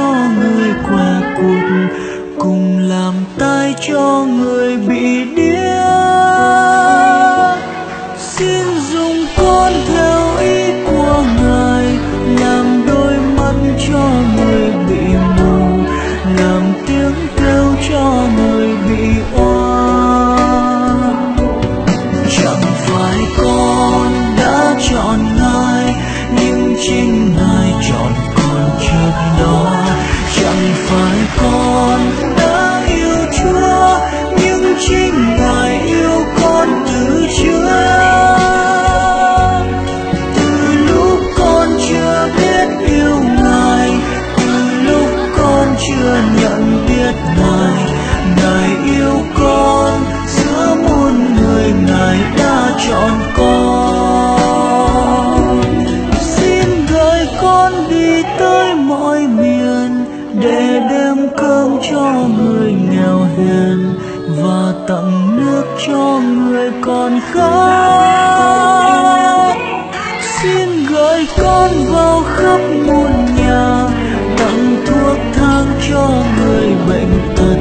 cho người què cụt, cùng làm tay cho người bị điếc. Xin dùng con theo ý của Ngài, làm đôi mắt cho người bị mù, làm tiếng kêu cho người bị oan. Chẳng phải con đã chọn Ngài, nhưng chính Ngài chọn con trước đó. Chẳng phải con đã yêu Chúa, nhưng chính Ngài yêu con từ trước. Từ lúc con chưa biết yêu Ngài, từ lúc con chưa nhận biết Ngài, Ngài yêu con giữa muôn người, Ngài đã chọn con. Xin gửi con đi tới mọi miền để đem cơm cho người nghèo hèn và tặng nước cho người còn khát. Xin gửi con vào khắp muôn nhà, tặng thuốc thang cho người bệnh tật,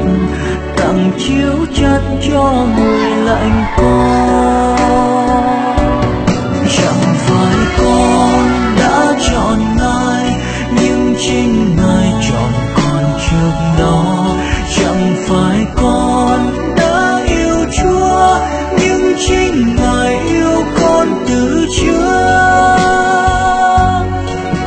tặng chiếu chăn cho người lạnh con. Chẳng phải con đã chọn Ngài, nhưng chính Ngài chọn con trước đó. Chẳng phải con đã yêu Chúa, nhưng chính Ngài yêu con từ trước.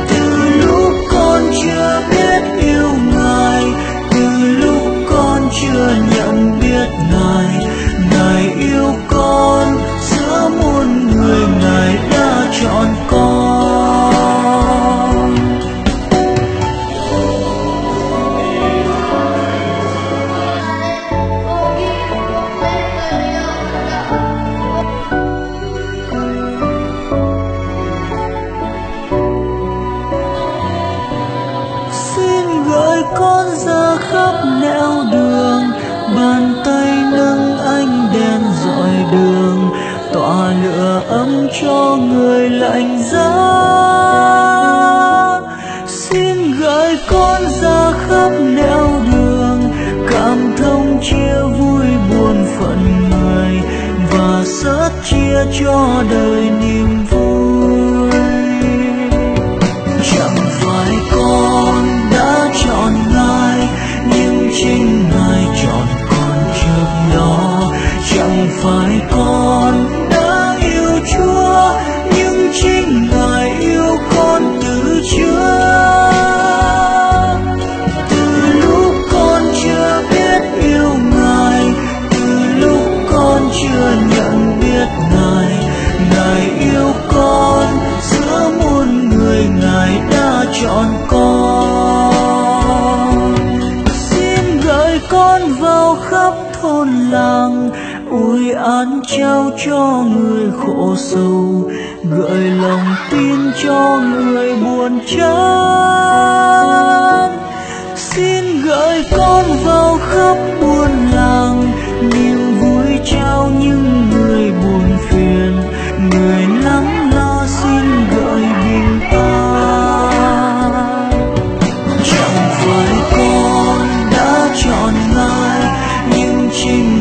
Từ lúc con chưa biết yêu Ngài, từ lúc con chưa nhận biết Ngài, Ngài yêu con giữa muôn người, Ngài đã chọn con. Xin gửi con ra khắp nẻo đường, bàn tay nâng ánh đèn dọi đường, tỏa lửa ấm cho người lạnh giá. Xin gửi con ra khắp nẻo đường, cảm thông chia vui buồn phận người, và sớt chia cho đời niềm vui. Chẳng phải con đã chọn Ngài, nhưng chính Ngài chọn con trước đó. Chẳng phải con đã yêu Chúa, nhưng chính Ngài yêu con từ trước. Từ lúc con chưa biết yêu Ngài, từ lúc con chưa nhận biết Ngài, Ngài yêu con giữa muôn người, Ngài đã chọn con. Xin gửi con vào khắp thôn làng, ủi an trao cho người khổ sầu, gợi lòng tin cho người buồn chán. Xin gửi con vào khắp buôn làng, niềm vui trao những người buồn phiền, người lắng lo xin gợi bình an. Chẳng phải con đã chọn Ngài, nhưng chính